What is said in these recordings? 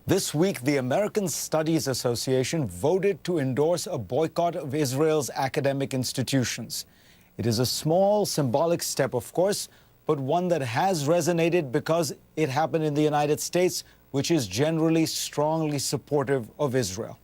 This week, the American Studies Association voted to endorse a boycott of Israel's academic institutions. It is a small, symbolic step, of course, but one that has resonated because it happened in the United States, which is generally strongly supportive of Israel.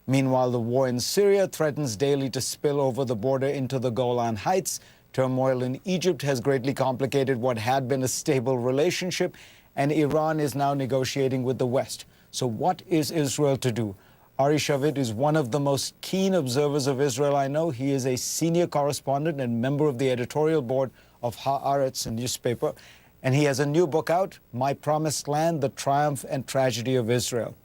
Meanwhile, the war in Syria threatens daily to spill over the border into the Golan Heights. Turmoil in Egypt has greatly complicated what had been a stable relationship, and Iran is now negotiating with the West. So what is Israel to do? Ari Shavit is one of the most keen observers of Israel I know. He is a senior correspondent and member of the editorial board of Haaretz, a newspaper. And he has a new book out, My Promised Land, The Triumph and Tragedy of Israel.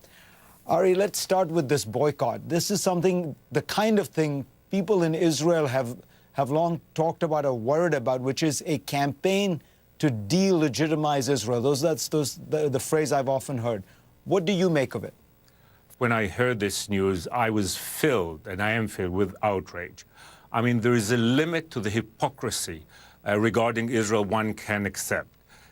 Ari, let's start with this boycott. This is something, the kind of thing people in Israel have long talked about or worried about, which is a campaign to delegitimize Israel. That's the phrase I've often heard. What do you make of it? When I heard this news, I was filled, and I am filled, with outrage. I mean, there is a limit to the hypocrisy regarding Israel one can accept.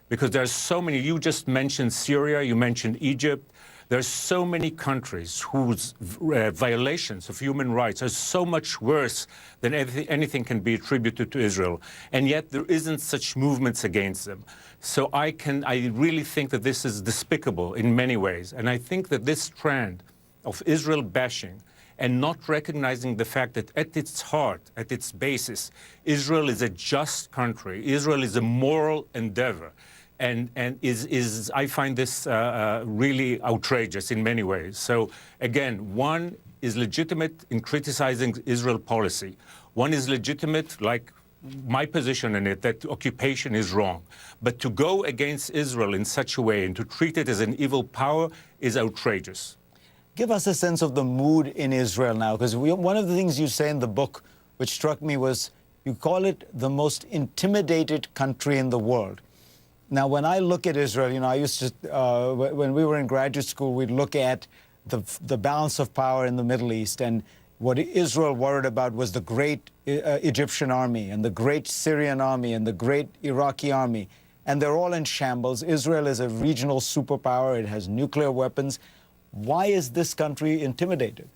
Because there are so many, you just mentioned Syria, you mentioned Egypt. There are so many countries whose violations of human rights are so much worse than anything can be attributed to Israel. And yet there isn't such movements against them. So I really think that this is despicable in many ways. And I think that this trend of Israel bashing and not recognizing the fact that at its heart, at its basis, Israel is a just country. Israel is a moral endeavor. And I find this really outrageous in many ways. So again, one is legitimate in criticizing Israel policy. One is legitimate, like my position in it, that occupation is wrong. But to go against Israel in such a way and to treat it as an evil power is outrageous. Give us a sense of the mood in Israel now, because one of the things you say in the book, which struck me, was you call it the most intimidated country in the world. Now, when I look at Israel, you know, I used to, when we were in graduate school, we'd look at the balance of power in the Middle East, and what Israel worried about was the great Egyptian army and the great Syrian army and the great Iraqi army, and they're all in shambles. Israel is a regional superpower. It has nuclear weapons. Why is this country intimidated?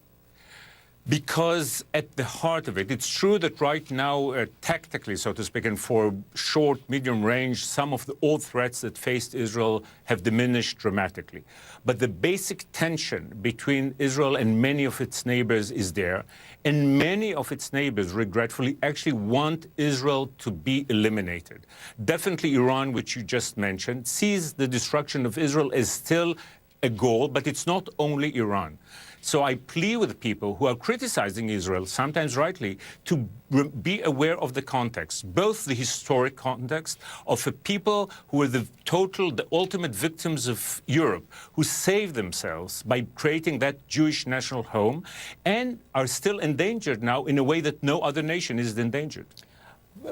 Because at the heart of it, it's true that right now, tactically, so to speak, and for short, medium range, some of the old threats that faced Israel have diminished dramatically. But the basic tension between Israel and many of its neighbors is there. And many of its neighbors, regretfully, actually want Israel to be eliminated. Definitely Iran, which you just mentioned, sees the destruction of Israel as still a goal, but it's not only Iran. So I plea with people who are criticizing Israel, sometimes rightly, to be aware of the context, both the historic context of a people who were the ultimate victims of Europe, who saved themselves by creating that Jewish national home, and are still endangered now in a way that no other nation is endangered.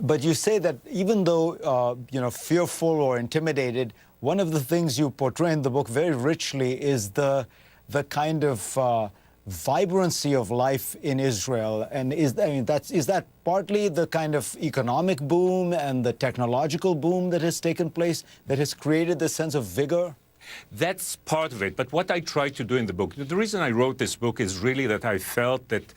But you say that even though, fearful or intimidated, one of the things you portray in the book very richly is the kind of vibrancy of life in Israel. And is that partly the kind of economic boom and the technological boom that has taken place that has created this sense of vigor? That's part of it. But what I try to do in the book, the reason I wrote this book is really that I felt that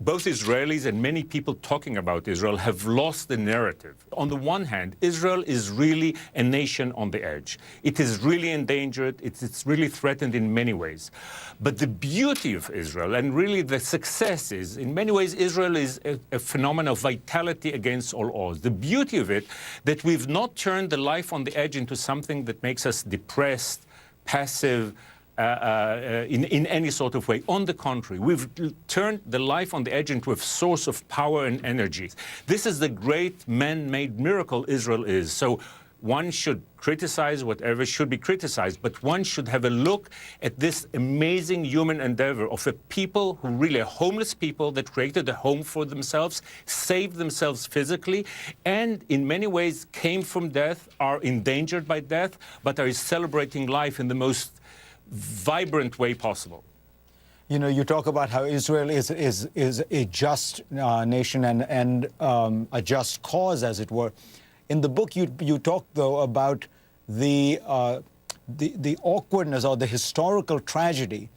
both Israelis and many people talking about Israel have lost the narrative. On the one hand, Israel is really a nation on the edge. It is really endangered. It's really threatened in many ways. But the beauty of Israel, and really the success is, in many ways, Israel is a phenomenon of vitality against all odds. The beauty of it, that we've not turned the life on the edge into something that makes us depressed, passive, in any sort of way. On the contrary, we've turned the life on the edge into a source of power and energy. This is the great man-made miracle Israel is. So one should criticize whatever should be criticized, but one should have a look at this amazing human endeavor of a people who really are homeless people that created a home for themselves, saved themselves physically, and in many ways came from death, are endangered by death, but are celebrating life in the most vibrant way possible. You know, you talk about how Israel is a just nation and a just cause, as it were. In the book, you talk, though, about the the awkwardness or the historical tragedy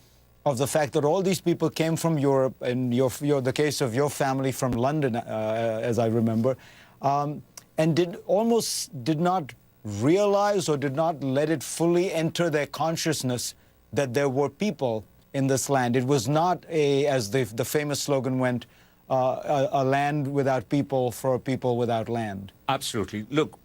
of the fact that all these people came from Europe, and the case of your family from London, as I remember, and did not realize or did not let it fully enter their consciousness that there were people in this land. It was not as the famous slogan went, a land without people for a people without land. Absolutely. Look,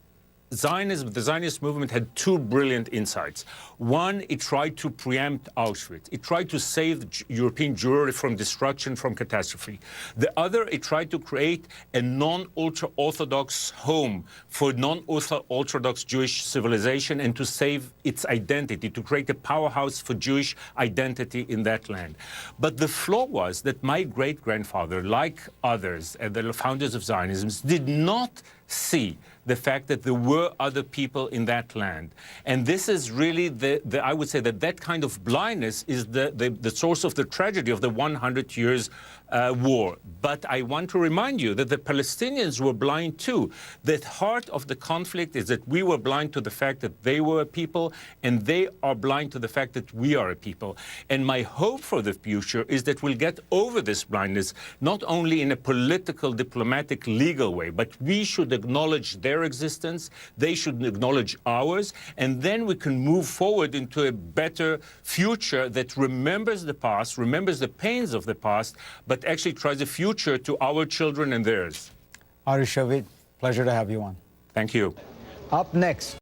Zionism, the Zionist movement had two brilliant insights. One, it tried to preempt Auschwitz. It tried to save European Jewry from destruction, from catastrophe. The other, it tried to create a non-ultra-Orthodox home for non-Orthodox Jewish civilization and to save its identity, to create a powerhouse for Jewish identity in that land. But the flaw was that my great-grandfather, like others, the founders of Zionism, did not see the fact that there were other people in that land. And this is really I would say that kind of blindness is the source of the tragedy of the 100 years war. But I want to remind you that the Palestinians were blind too. The heart of the conflict is that we were blind to the fact that they were a people, and they are blind to the fact that we are a people. And my hope for the future is that we'll get over this blindness, not only in a political, diplomatic, legal way, but we should acknowledge their existence, they should acknowledge ours, and then we can move forward into a better future that remembers the past, remembers the pains of the past, but actually tries a future to our children and theirs. Arish Shavit, pleasure to have you on. Thank you. Up next.